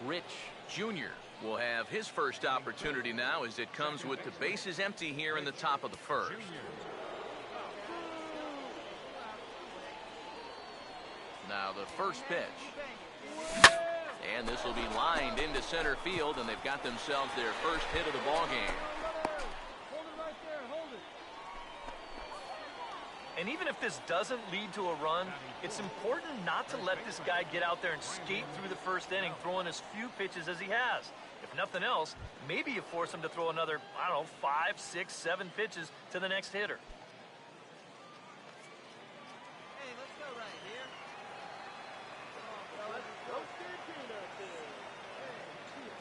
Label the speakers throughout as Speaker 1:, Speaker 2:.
Speaker 1: Rich Jr. will have his first opportunity now as it comes with the bases empty here in the top of the first. Now the first pitch. And this will be lined into center field, and they've got themselves their first hit of the ball game.
Speaker 2: And even if this doesn't lead to a run, it's important not to let this guy get out there and skate through the first inning, throwing as few pitches as he has. If nothing else, maybe you force him to throw another, I don't know, 5, 6, 7 pitches to the next hitter.
Speaker 3: Hey, let's go right here.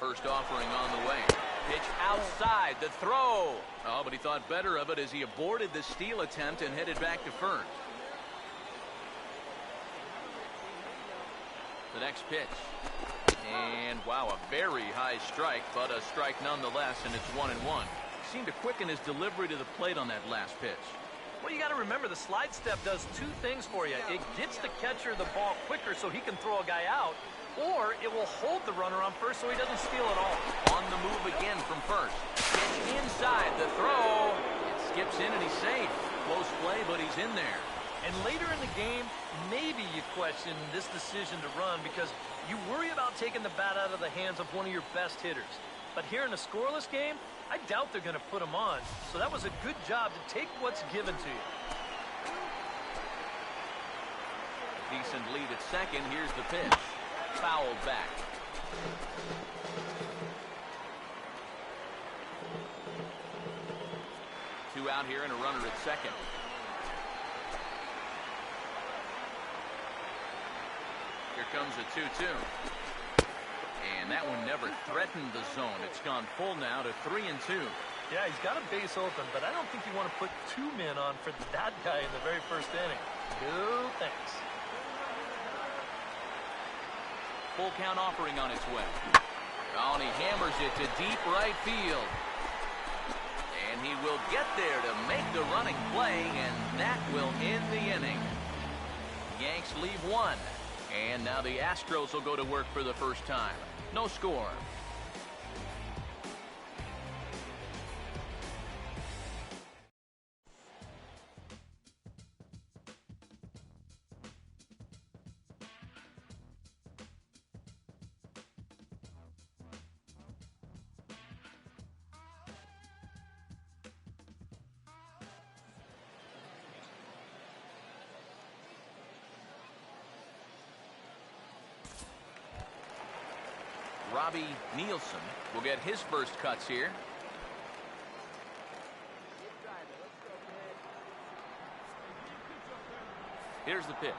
Speaker 1: First offering on the way. Pitch outside, the throw. Oh, but he thought better of it as he aborted the steal attempt and headed back to first. The next pitch. And, wow, a very high strike, but a strike nonetheless, and it's 1-1. Seemed to quicken his delivery to the plate on that last pitch.
Speaker 2: Well, you got to remember the slide step does two things for you. It gets the catcher the ball quicker so he can throw a guy out, or it will hold the runner on first so he doesn't steal it all.
Speaker 1: On the move again from first. Pitch inside, the throw. It skips in and he's safe. Close play, but he's in there.
Speaker 2: And later in the game, maybe you question this decision to run because you worry about taking the bat out of the hands of one of your best hitters. But here in a scoreless game, I doubt they're going to put him on. So that was a good job to take what's given to you.
Speaker 1: Decent lead at second. Here's the pitch. Fouled back. Two out here and a runner at second. Here comes a 2-2. And that one never threatened the zone. It's gone full now to 3-2.
Speaker 2: Yeah, he's got a base open, but I don't think you want to put two men on for that guy in the very first inning. No thanks.
Speaker 1: Full count offering on its way. Oh, and he hammers it to deep right field. And he will get there to make the running play, and that will end the inning. Yanks leave one. And now the Astros will go to work for the first time. No score. Robbie Nielsen will get his first cuts here. Here's the pitch.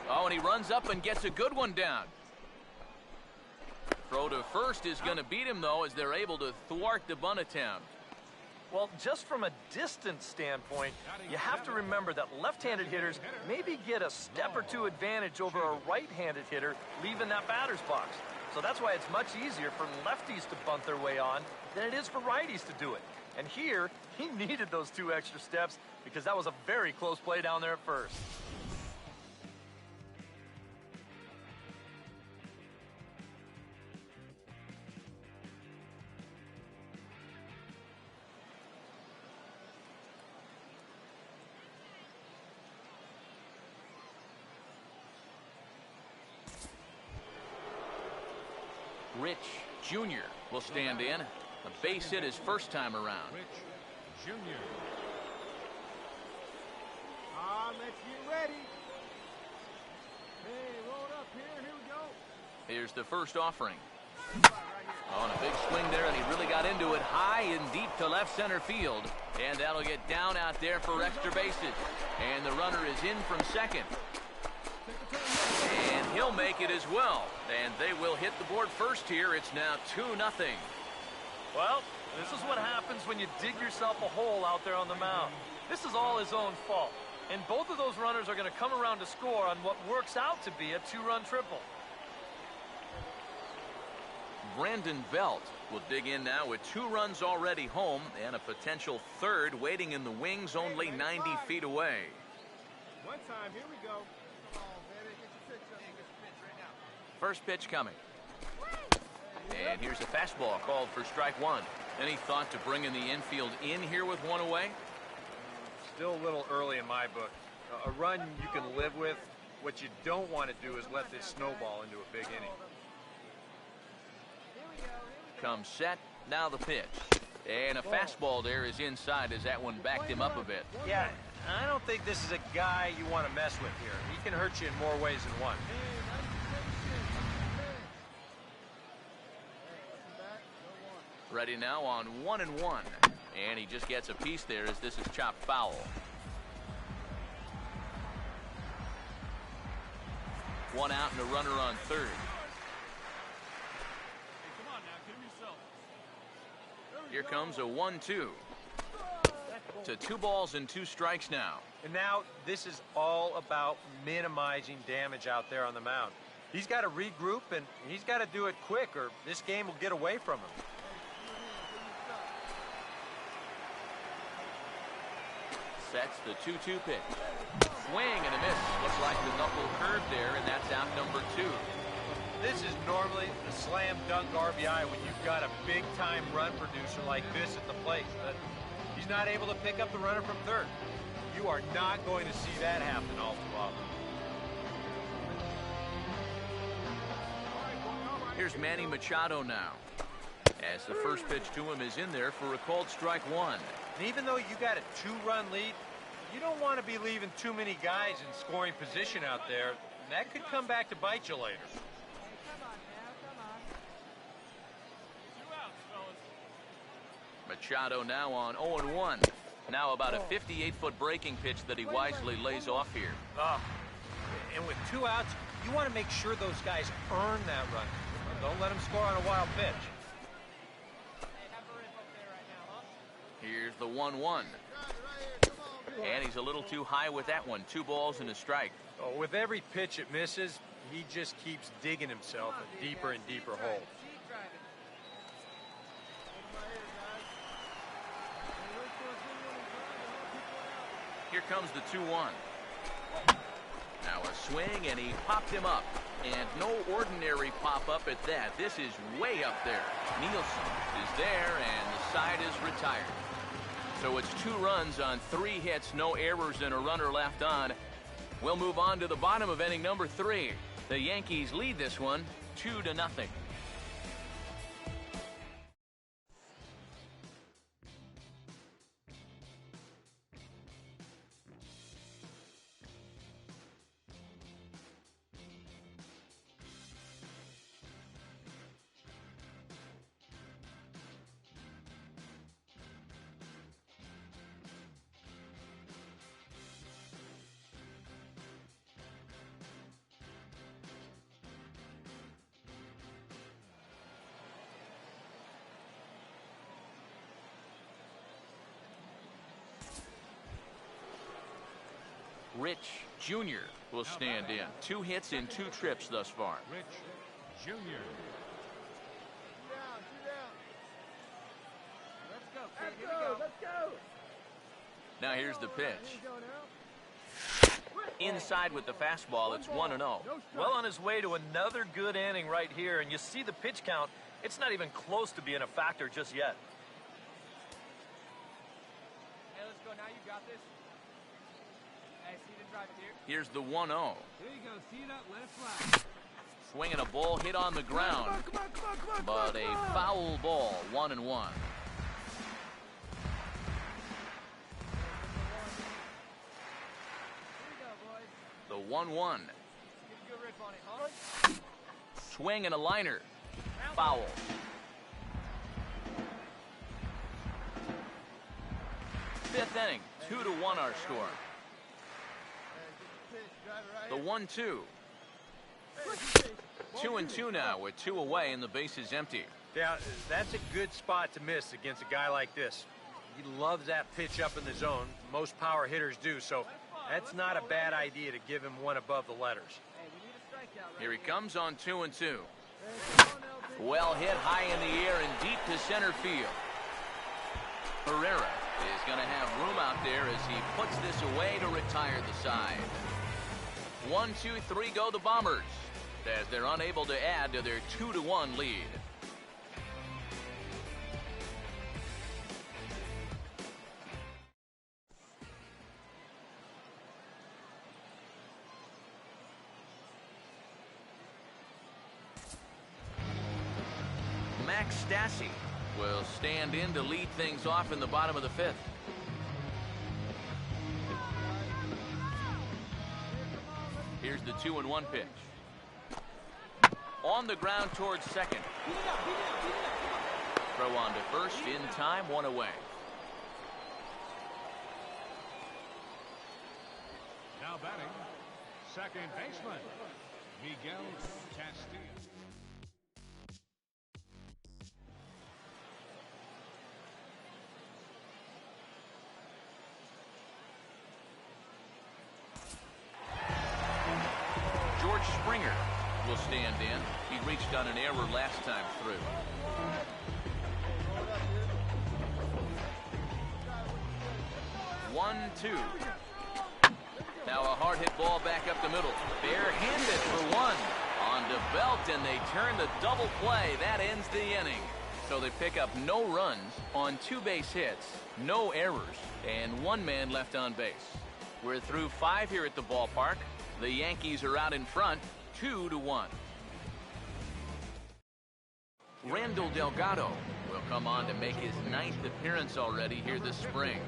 Speaker 1: Oh, and he runs up and gets a good one down. Throw to first is going to beat him, though, as they're able to thwart the bunt attempt.
Speaker 2: Well, just from a distance standpoint, you have to remember that left-handed hitters maybe get a step or two advantage over a right-handed hitter leaving that batter's box. So that's why it's much easier for lefties to bunt their way on than it is for righties to do it. And here, he needed those 2 extra steps because that was a very close play down there at first.
Speaker 1: Rich Jr. will stand in. A base hit his first time around.
Speaker 4: Rich Jr. Let's get ready. Hey, roll up here. Here we go.
Speaker 1: Here's the first offering. On a big swing there, and he really got into it high and deep to left center field. And that'll get down out there for extra bases. And the runner is in from second. And he'll make it as well. And they will hit the board first here. It's now 2-0.
Speaker 2: Well, this is what happens when you dig yourself a hole out there on the mound. This is all his own fault. And both of those runners are going to come around to score on what works out to be a 2-run triple.
Speaker 1: Brandon Belt will dig in now with 2 runs already home and a potential third waiting in the wings only 90 feet away.
Speaker 4: One time, here we go.
Speaker 1: First pitch coming. And here's a fastball called for strike one. Any thought to bringing the infield in here with one away?
Speaker 2: Still a little early in my book. A run you can live with. What you don't want to do is let this snowball into a big inning.
Speaker 1: Comes set. Now the pitch. And a fastball there is inside as that one backed him up a bit.
Speaker 2: Yeah, I don't think this is a guy you want to mess with here. He can hurt you in more ways than one.
Speaker 1: Ready now on 1-1. And he just gets a piece there as this is chopped foul. One out and a runner on third. Here comes a 1-2. To 2 balls and 2 strikes now.
Speaker 2: And now this is all about minimizing damage out there on the mound. He's got to regroup and he's got to do it quick or this game will get away from him.
Speaker 1: Sets the 2-2 pitch. Swing and a miss. Looks like the knuckle curve there, and that's out number 2.
Speaker 2: This is normally a slam dunk RBI when you've got a big time run producer like this at the plate, but he's not able to pick up the runner from third. You are not going to see that happen all too often.
Speaker 1: Here's Manny Machado now, as the first pitch to him is in there for a called strike one.
Speaker 2: And even though you got a 2-run lead, you don't want to be leaving too many guys in scoring position out there. And that could come back to bite you later.
Speaker 1: Machado now on 0-1. Now about a 58-foot breaking pitch that he wisely lays off here.
Speaker 2: And with 2 outs, you want to make sure those guys earn that run. Don't let them score on a wild pitch.
Speaker 1: Here's the 1-1. And he's a little too high with that one. 2 balls and a strike.
Speaker 2: Oh, with every pitch it misses, he just keeps digging himself a deeper and deeper hole.
Speaker 1: Here comes the 2-1. Now a swing, and he popped him up. And no ordinary pop-up at that. This is way up there. Nielsen is there, and the side is retired. So it's 2 runs on 3 hits, no errors, and a runner left on. We'll move on to the bottom of inning number 3. The Yankees lead this one 2-0. Rich Jr. will stand in. 2 hits in 2 trips thus far.
Speaker 4: Rich Jr.
Speaker 3: Let's go.
Speaker 1: Now here's the pitch. Inside with the fastball, it's 1-0.
Speaker 2: Well on his way to another good inning right here, and you see the pitch count. It's not even close to being a factor just yet.
Speaker 3: Hey, let's go. Now you got this. Hey, see the drive here.
Speaker 1: Here's the 1-0.
Speaker 3: Here you go. See that? Let it fly.
Speaker 1: Swinging a ball hit on the ground. But a foul ball, 1-1. The 1-1. Swing and a liner. Foul. Fifth inning, 2-1 our score. The 1-2. 2-2 now with 2 away and the base is empty.
Speaker 2: Yeah, that's a good spot to miss against a guy like this. He loves that pitch up in the zone. Most power hitters do, so that's not a bad idea to give him one above the letters.
Speaker 1: Here he comes on 2-2. Well hit high in the air and deep to center field. Herrera is going to have room out there as he puts this away to retire the side. 1, 2, 3 go the Bombers. as they're unable to add to their 2-1 lead. Max Stassi will stand in to lead things off in the bottom of the 5th. Here's the 2-1 pitch. On the ground towards second. Throw on to first in time, 1 away.
Speaker 4: Now batting, second baseman, Miguel Castillo.
Speaker 1: Springer will stand in. He reached on an error last time through. 1-2. Now a hard hit ball back up the middle. Barehanded for 1. On to Belt, and they turn the double play. That ends the inning. So they pick up no runs on 2 base hits, no errors, and 1 man left on base. We're through 5 here at the ballpark. The Yankees are out in front, 2-1. Randall Delgado will come on to make his 9th appearance already here this spring.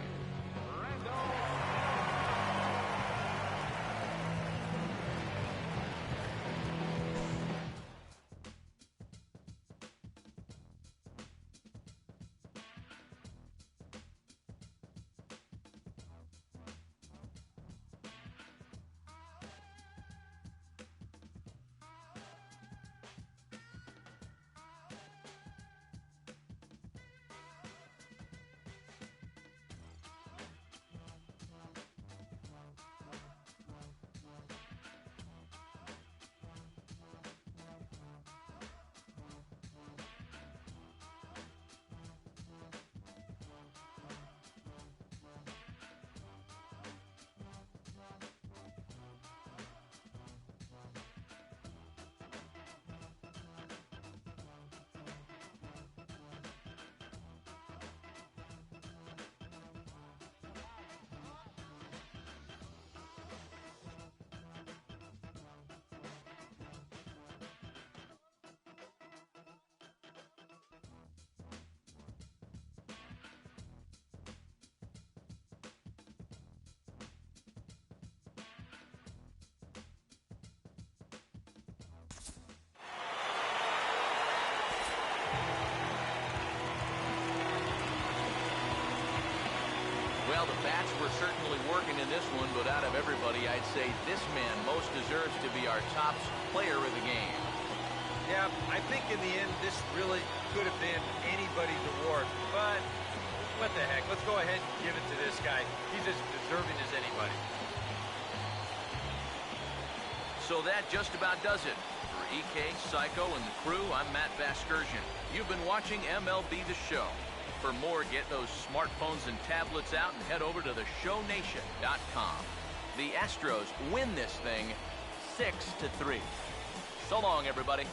Speaker 1: Well, the bats were certainly working in this one, but out of everybody, I'd say this man most deserves to be our top player of the game.
Speaker 5: Yeah, I think in the end, this really could have been anybody's award. But what the heck? Let's go ahead and give it to this guy. He's as deserving as anybody.
Speaker 1: So that just about does it. For EK, Psycho, and the crew, I'm Matt Vasgersian. You've been watching MLB The Show. For more, get those smartphones and tablets out and head over to theshownation.com. The Astros win this thing 6-3. So long, everybody.